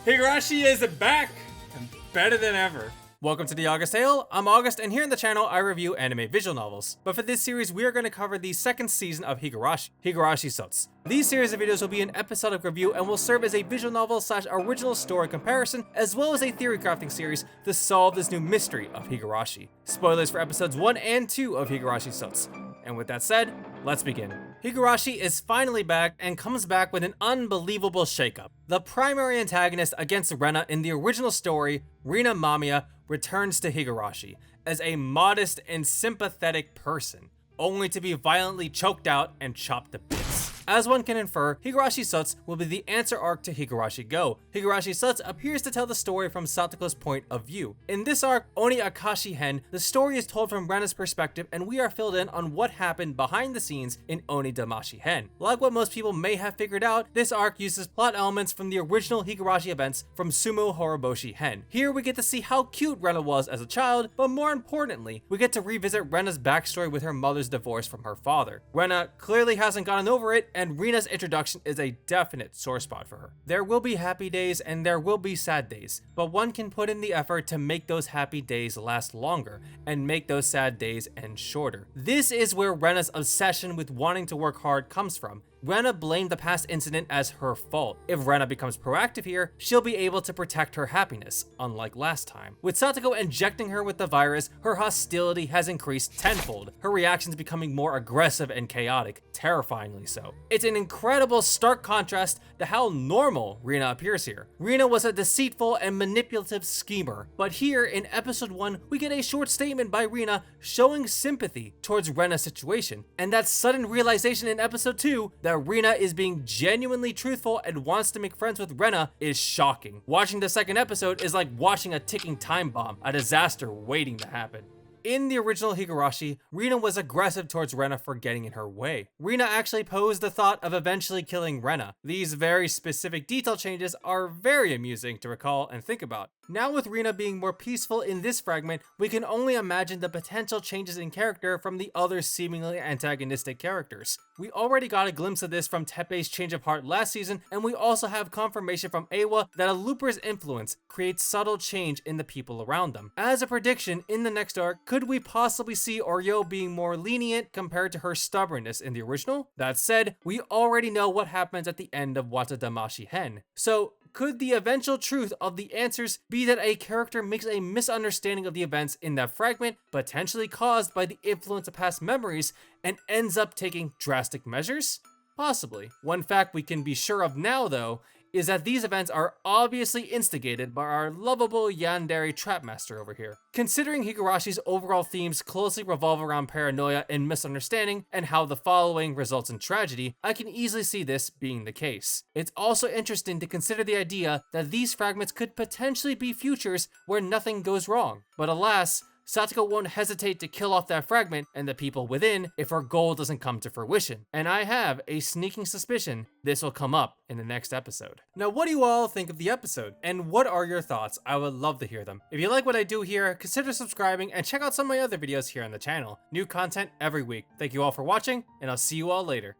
Higurashi is back and better than ever. Welcome to the August Tale. I'm August, and here on the channel I review anime visual novels. But for this series, we are going to cover the second season of Higurashi Sotsu. These series of videos will be an episodic review and will serve as a visual novel / original story comparison, as well as a theory crafting series to solve this new mystery of Higurashi. Spoilers for episodes 1 and 2 of Higurashi Sotsu. And with that said, let's begin. Higurashi is finally back and comes back with an unbelievable shakeup. The primary antagonist against Rina in the original story, Rina Mamiya, returns to Higurashi as a modest and sympathetic person, only to be violently choked out and chopped to bits. As one can infer, Higurashi Sotsu will be the answer arc to Higurashi Go. Higurashi Sotsu appears to tell the story from Satoko's point of view. In this arc, Oni Akashi Hen, the story is told from Rena's perspective, and we are filled in on what happened behind the scenes in Oni Damashi Hen. Like what most people may have figured out, this arc uses plot elements from the original Higurashi events from Sumo Horoboshi Hen. Here we get to see how cute Rena was as a child, but more importantly, we get to revisit Rena's backstory with her mother's divorce from her father. Rena clearly hasn't gotten over it, and Rina's introduction is a definite sore spot for her. There will be happy days and there will be sad days, but one can put in the effort to make those happy days last longer and make those sad days end shorter. This is where Rena's obsession with wanting to work hard comes from. Rena blamed the past incident as her fault. If Rena becomes proactive here, she'll be able to protect her happiness, unlike last time. With Satoko injecting her with the virus, her hostility has increased tenfold, her reactions becoming more aggressive and chaotic, terrifyingly so. It's an incredible stark contrast to how normal Rina appears here. Rina was a deceitful and manipulative schemer, but here in episode 1, we get a short statement by Rina showing sympathy towards Rena's situation, and that sudden realization in episode 2 that Rina is being genuinely truthful and wants to make friends with Rena is shocking. Watching the second episode is like watching a ticking time bomb, a disaster waiting to happen. In the original Higurashi, Rina was aggressive towards Rena for getting in her way. Rina actually posed the thought of eventually killing Rena. These very specific detail changes are very amusing to recall and think about. Now with Rina being more peaceful in this fragment, we can only imagine the potential changes in character from the other seemingly antagonistic characters. We already got a glimpse of this from Teppei's change of heart last season, and we also have confirmation from Eiwa that a Looper's influence creates subtle change in the people around them. As a prediction, in the next arc, could we possibly see Oryo being more lenient compared to her stubbornness in the original? That said, we already know what happens at the end of Wata Damashi Hen. So, could the eventual truth of the answers be that a character makes a misunderstanding of the events in that fragment, potentially caused by the influence of past memories, and ends up taking drastic measures? Possibly. One fact we can be sure of now, though, is that these events are obviously instigated by our lovable yandere trapmaster over here. Considering Higurashi's overall themes closely revolve around paranoia and misunderstanding, and how the following results in tragedy, I can easily see this being the case. It's also interesting to consider the idea that these fragments could potentially be futures where nothing goes wrong. But alas, Satoko won't hesitate to kill off that fragment and the people within if her goal doesn't come to fruition. And I have a sneaking suspicion this will come up in the next episode. Now, what do you all think of the episode? And what are your thoughts? I would love to hear them. If you like what I do here, consider subscribing and check out some of my other videos here on the channel. New content every week. Thank you all for watching, and I'll see you all later.